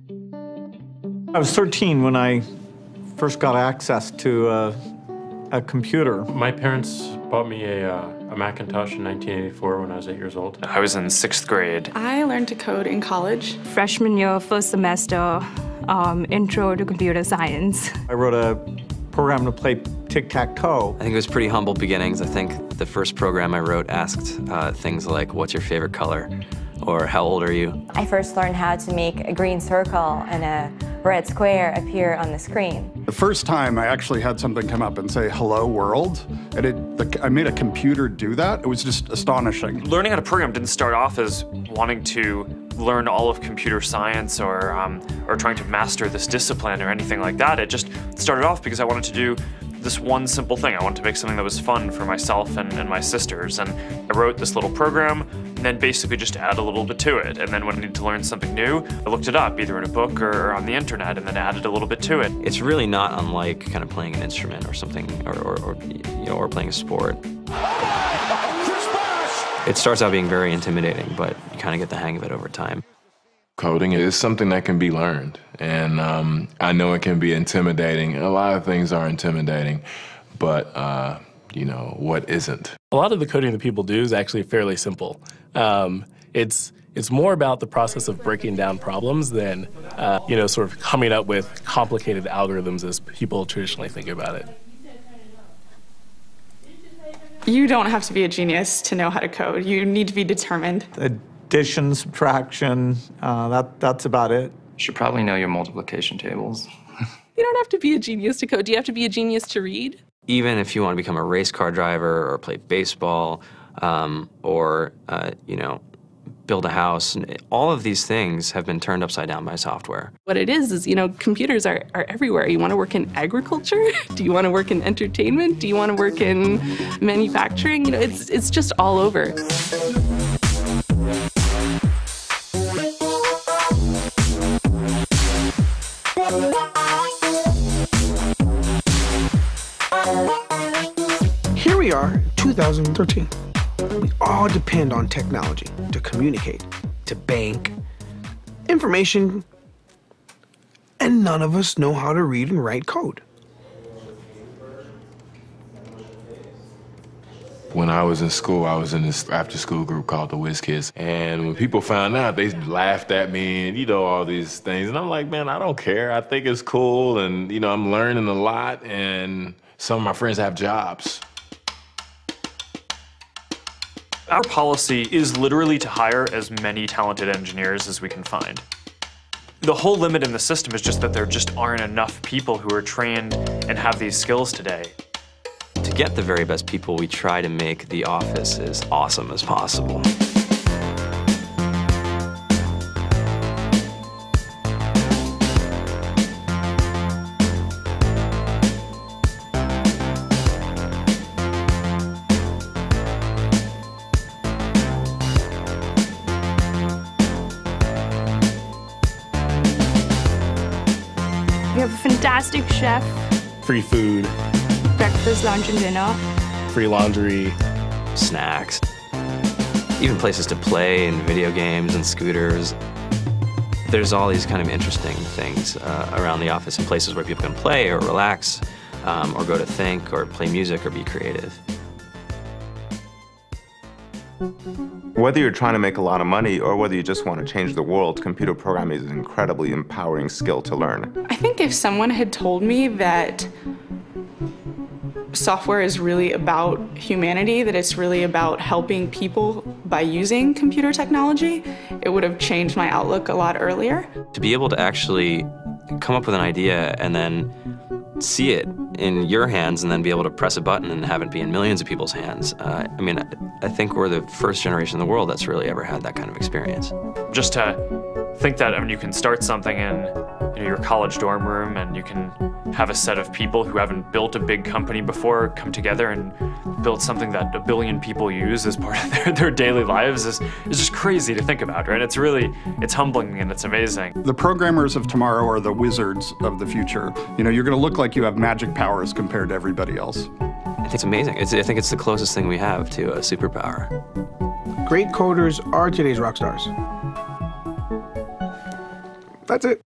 I was 13 when I first got access to a computer. My parents bought me a Macintosh in 1984 when I was 8 years old. I was in 6th grade. I learned to code in college. Freshman year, first semester, intro to computer science. I wrote a program to play tic-tac-toe. I think it was pretty humble beginnings. I think the first program I wrote asked things like, what's your favorite color? Or how old are you? I first learned how to make a green circle and a red square appear on the screen. The first time I actually had something come up and say, hello world, and I made a computer do that. It was just astonishing. Learning how to program didn't start off as wanting to learn all of computer science or trying to master this discipline or anything like that. It just started off because I wanted to do this one simple thing. I wanted to make something that was fun for myself and my sisters. And I wrote this little program and then basically just add a little bit to it. And then when I needed to learn something new, I looked it up either in a book or on the internet and then added a little bit to it. It's really not unlike kind of playing an instrument or something, or playing a sport. It starts out being very intimidating, but you kind of get the hang of it over time. Coding is something that can be learned, and I know it can be intimidating. A lot of things are intimidating, but you know, what isn't? A lot of the coding that people do is actually fairly simple. It's more about the process of breaking down problems than sort of coming up with complicated algorithms as people traditionally think about it. You don't have to be a genius to know how to code. You need to be determined. Addition, subtraction, that's about it. You should probably know your multiplication tables. You don't have to be a genius to code. Do you have to be a genius to read? Even if you want to become a race car driver or play baseball or build a house, all of these things have been turned upside down by software. What it is, computers are everywhere. You want to work in agriculture? Do you want to work in entertainment? Do you want to work in manufacturing? It's just all over. Here we are, 2013. We all depend on technology to communicate, to bank, information, and none of us know how to read and write code. When I was in school, I was in this after-school group called the Whiz Kids. And when people found out, they laughed at me and, all these things. And I'm like, man, I don't care. I think it's cool. And, I'm learning a lot. And some of my friends have jobs. Our policy is literally to hire as many talented engineers as we can find. The whole limit in the system is just that there just aren't enough people who are trained and have these skills today. To get the very best people, we try to make the office as awesome as possible. We have a fantastic chef. Free food. Breakfast, lunch, and dinner. Free laundry. Snacks. Even places to play and video games and scooters. There's all these kind of interesting things around the office and places where people can play or relax or go to think or play music or be creative. Whether you're trying to make a lot of money or whether you just want to change the world, computer programming is an incredibly empowering skill to learn. I think if someone had told me that software is really about humanity, that it's really about helping people by using computer technology, it would have changed my outlook a lot earlier. To be able to actually come up with an idea and then see it in your hands and then be able to press a button and have it be in millions of people's hands. I think we're the first generation in the world that's really ever had that kind of experience. Just to think that, you can start something in your college dorm room and you can have a set of people who haven't built a big company before come together and build something that 1 billion people use as part of their daily lives is just crazy to think about, right? It's humbling and it's amazing. The programmers of tomorrow are the wizards of the future. You're going to look like you have magic powers compared to everybody else. I think it's amazing. I think it's the closest thing we have to a superpower. Great coders are today's rock stars. That's it.